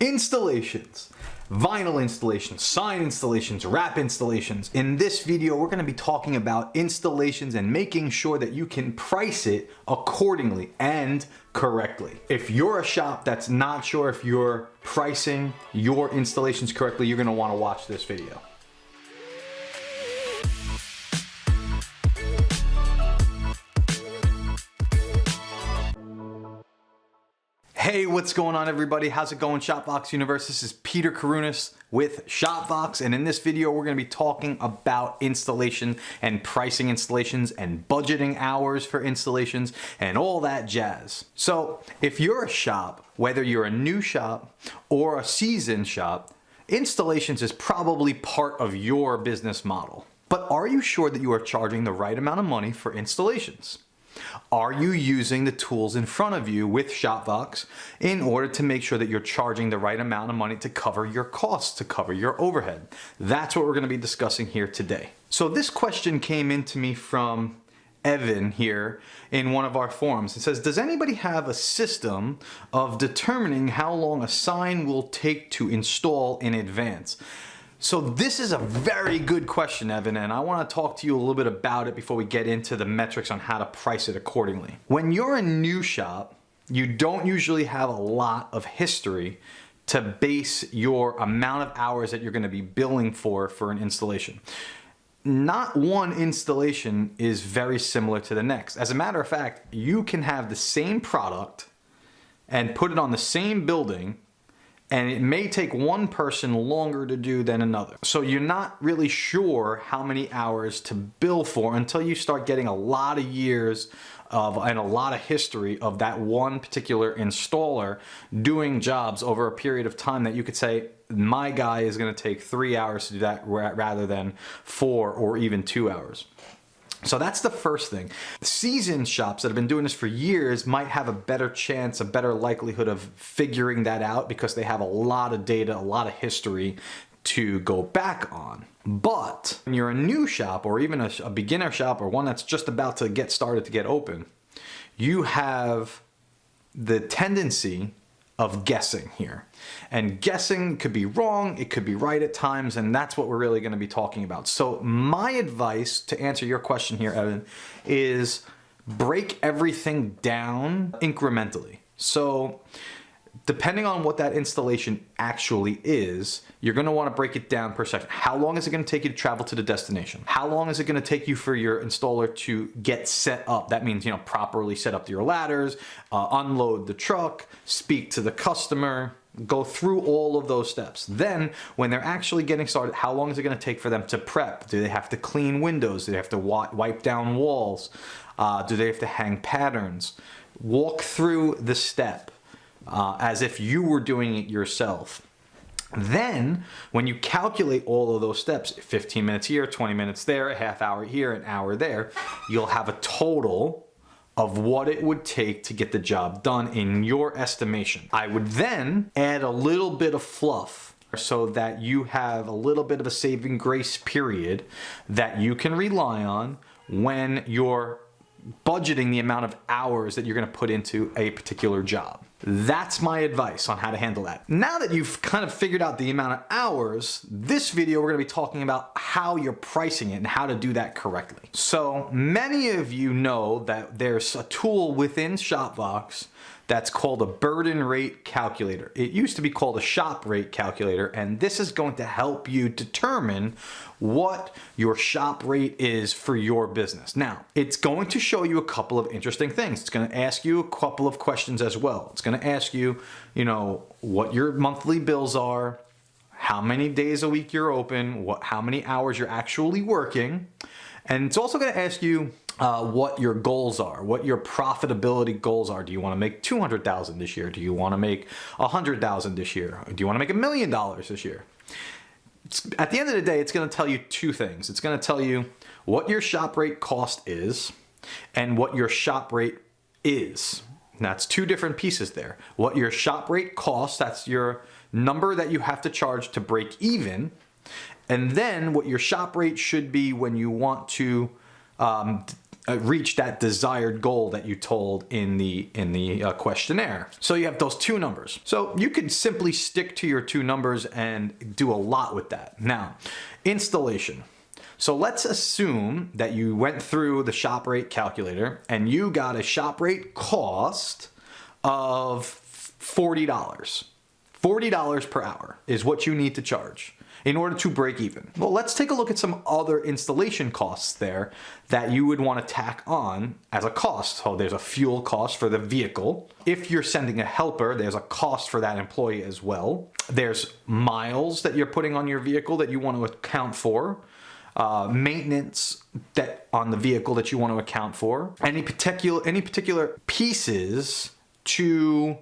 Installations, vinyl installations, sign installations, wrap installations. In this video, we're gonna be talking about installations and making sure that you can price it accordingly and correctly. If you're a shop that's not sure if you're pricing your installations correctly, you're gonna wanna watch this video. Hey, what's going on everybody? How's it going, shopVOX Universe? This is Peter Karunas with shopVOX, and in this video we're going to be talking about installation and pricing installations and budgeting hours for installations and all that jazz. So if you're a shop, whether you're a new shop or a seasoned shop, installations is probably part of your business model. But are you sure that you are charging the right amount of money for installations? Are you using the tools in front of you with shopVOX in order to make sure that you're charging the right amount of money to cover your costs, to cover your overhead? That's what we're going to be discussing here today. So this question came into me from Evan here in one of our forums. It says, does anybody have a system of determining how long a sign will take to install in advance? So this is a very good question, Evan, and I want to talk to you a little bit about it before we get into the metrics on how to price it accordingly. When you're a new shop, you don't usually have a lot of history to base your amount of hours that you're going to be billing for an installation. Not one installation is very similar to the next. As a matter of fact, you can have the same product and put it on the same building, and it may take one person longer to do than another. So you're not really sure how many hours to bill for until you start getting a lot of years and a lot of history of that one particular installer doing jobs over a period of time that you could say, my guy is gonna take 3 hours to do that rather than 4 or even 2 hours. So that's the first thing. Seasoned shops that have been doing this for years might have a better chance, a better likelihood of figuring that out because they have a lot of data, a lot of history to go back on. But when you're a new shop or even a beginner shop or one that's just about to get started to get open, you have the tendency of guessing here. And guessing could be wrong, it could be right at times, and that's what we're really going to be talking about. So my advice to answer your question here, Evan, is break everything down incrementally. So depending on what that installation actually is, you're going to want to break it down per section. How long is it going to take you to travel to the destination? How long is it going to take you for your installer to get set up? That means, properly set up your ladders, unload the truck, speak to the customer, go through all of those steps. Then when they're actually getting started, how long is it going to take for them to prep? Do they have to clean windows? Do they have to wipe down walls? Do they have to hang patterns? Walk through the step as if you were doing it yourself. Then when you calculate all of those steps, 15 minutes here, 20 minutes there, a half hour here, an hour there, you'll have a total of what it would take to get the job done in your estimation. I would then add a little bit of fluff so that you have a little bit of a saving grace period that you can rely on when you're budgeting the amount of hours that you're going to put into a particular job. That's my advice on how to handle that. Now that you've kind of figured out the amount of hours, this video we're going to be talking about how you're pricing it and how to do that correctly. So many of you know that there's a tool within shopVOX that's called a burden rate calculator. It used to be called a shop rate calculator, and this is going to help you determine what your shop rate is for your business. Now, it's going to show you a couple of interesting things. It's going to ask you a couple of questions as well. It's going to ask you, what your monthly bills are, how many days a week you're open, how many hours you're actually working, and it's also going to ask you what your goals are, what your profitability goals are. Do you want to make $200,000 this year? Do you want to make $100,000 this year? Do you want to make $1 million this year? At the end of the day, it's going to tell you two things. It's going to tell you what your shop rate cost is and what your shop rate is. And that's two different pieces there. What your shop rate costs, that's your number that you have to charge to break even. And then what your shop rate should be when you want to reach that desired goal that you told in the questionnaire. So you have those two numbers. So you can simply stick to your two numbers and do a lot with that. Now, installation. So let's assume that you went through the shop rate calculator and you got a shop rate cost of $40. $40 per hour is what you need to charge in order to break even. Well, let's take a look at some other installation costs there that you would want to tack on as a cost. So there's a fuel cost for the vehicle. If you're sending a helper, there's a cost for that employee as well. There's miles that you're putting on your vehicle that you want to account for. Maintenance that on the vehicle that you want to account for. Any particular pieces to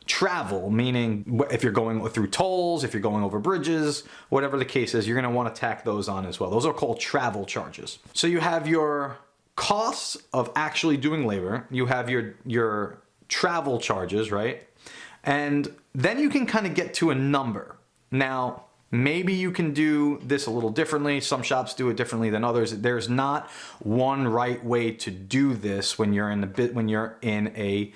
travel, meaning if you're going through tolls, if you're going over bridges, whatever the case is, you're going to want to tack those on as well. Those are called travel charges. So you have your costs of actually doing labor, you have your travel charges, right? And then you can kind of get to a number. Now, maybe you can do this a little differently. Some shops do it differently than others. There's not one right way to do this when you're in a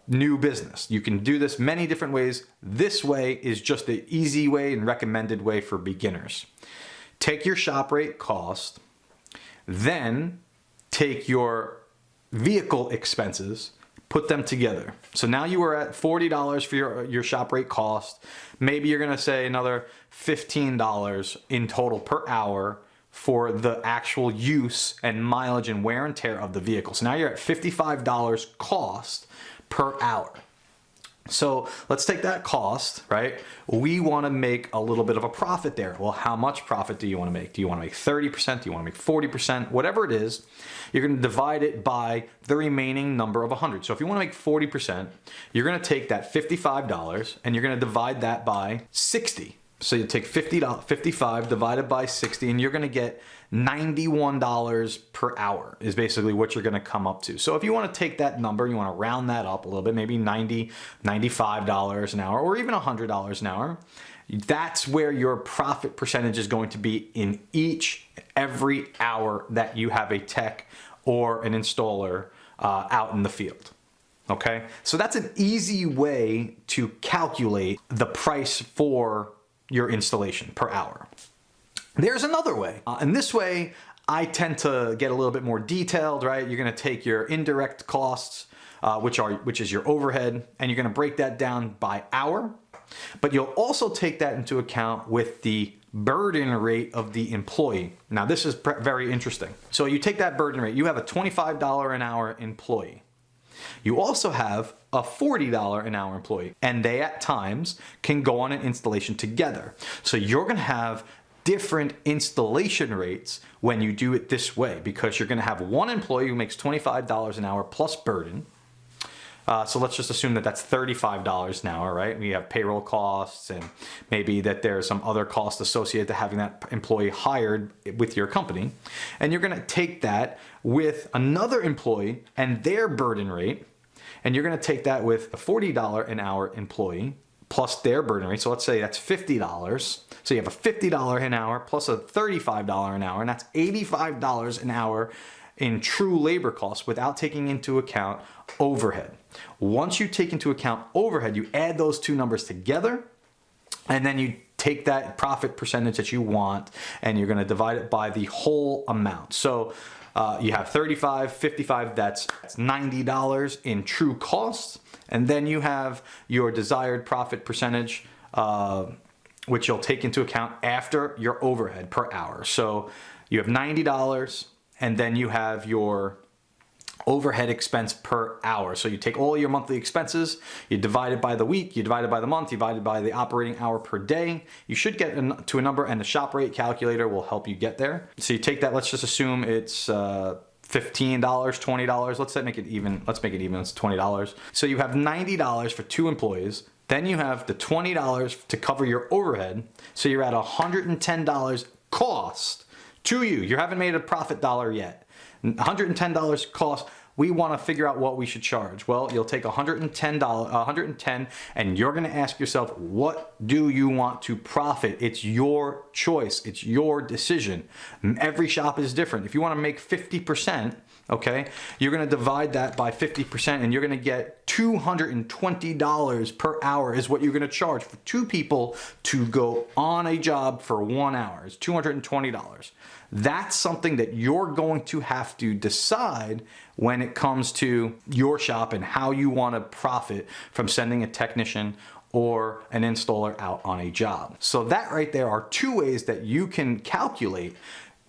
new business. You can do this many different ways. This way is just the easy way and recommended way for beginners. Take your shop rate cost, then take your vehicle expenses, put them together. So now you are at $40 for your shop rate cost. Maybe you're gonna say another $15 in total per hour for the actual use and mileage and wear and tear of the vehicle. So now you're at $55 cost per hour. So let's take that cost, right? We want to make a little bit of a profit there. Well, how much profit do you want to make? Do you want to make 30%? Do you want to make 40%? Whatever it is, you're going to divide it by the remaining number of 100. So if you want to make 40%, you're going to take that $55 and you're going to divide that by 60. So you take $55 divided by 60 and you're going to get $91 per hour is basically what you're going to come up to. So if you want to take that number, you want to round that up a little bit, maybe $90, $95 an hour, or even $100 an hour. That's where your profit percentage is going to be in every hour that you have a tech or an installer out in the field. Okay, so that's an easy way to calculate the price for your installation per hour. There's another way, and this way I tend to get a little bit more detailed, right? You're gonna take your indirect costs, which is your overhead, and you're gonna break that down by hour, but you'll also take that into account with the burden rate of the employee. Now this is very interesting. So you take that burden rate, you have a $25 an hour employee. You also have a $40 an hour employee, and they at times can go on an installation together. So you're gonna have different installation rates when you do it this way, because you're gonna have one employee who makes $25 an hour plus burden. So let's just assume that that's $35 an hour, right? We have payroll costs and maybe that there's some other cost associated to having that employee hired with your company. And you're gonna take that with another employee and their burden rate, and you're gonna take that with a $40 an hour employee plus their burden rate. So let's say that's $50. So you have a $50 an hour plus a $35 an hour, and that's $85 an hour in true labor costs without taking into account overhead. Once you take into account overhead, you add those two numbers together, and then you take that profit percentage that you want, and you're gonna divide it by the whole amount. So you have 35, 55, that's $90 in true costs, and then you have your desired profit percentage, which you'll take into account after your overhead per hour. So you have $90, and then you have your overhead expense per hour. So you take all your monthly expenses, you divide it by the week, you divide it by the month, you divide it by the operating hour per day. You should get to a number, and the shop rate calculator will help you get there. So you take that, let's just assume it's $15, $20. Let's make it even, it's $20. So you have $90 for two employees. Then you have the $20 to cover your overhead. So you're at $110 cost to you. You haven't made a profit dollar yet. $110 cost. We want to figure out what we should charge. Well, you'll take $110, and you're going to ask yourself, what do you want to profit? It's your choice. It's your decision. Every shop is different. If you want to make 50%, okay? You're gonna divide that by 50% and you're gonna get $220 per hour is what you're gonna charge for 2 people to go on a job for 1 hour. It's $220. That's something that you're going to have to decide when it comes to your shop and how you wanna profit from sending a technician or an installer out on a job. So that right there are 2 ways that you can calculate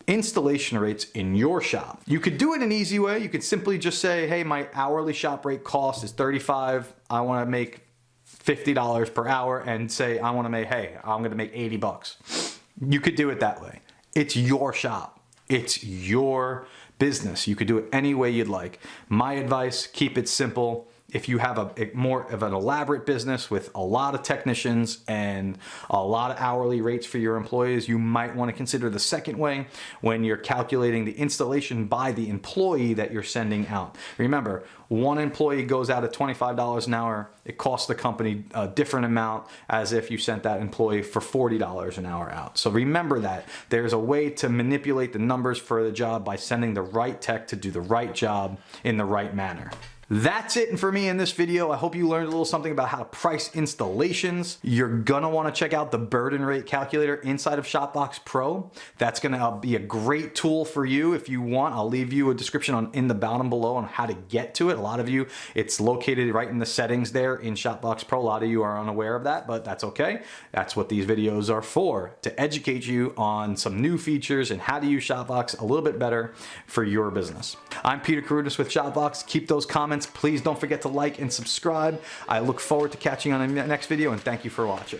installation rates in your shop. You could do it an easy way. You could simply just say, hey, my hourly shop rate cost is $35. I want to make $50 per hour, and say I want to make, hey, I'm going to make $80. You could do it that way. It's your shop. It's your business. You could do it any way you'd like. My advice, keep it simple. If you have a more of an elaborate business with a lot of technicians and a lot of hourly rates for your employees, you might want to consider the second way when you're calculating the installation by the employee that you're sending out. Remember, one employee goes out at $25 an hour. It costs the company a different amount as if you sent that employee for $40 an hour out. So remember that there's a way to manipulate the numbers for the job by sending the right tech to do the right job in the right manner. That's it for me in this video. I hope you learned a little something about how to price installations. You're gonna wanna check out the burden rate calculator inside of shopVOX Pro. That's gonna be a great tool for you if you want. I'll leave you a description in the bottom below on how to get to it. A lot of you, it's located right in the settings there in shopVOX Pro. A lot of you are unaware of that, but that's okay. That's what these videos are for, to educate you on some new features and how to use shopVOX a little bit better for your business. I'm Peter Carruthers with shopVOX. Keep those comments. Please don't forget to like and subscribe. I look forward to catching you on the next video, and thank you for watching.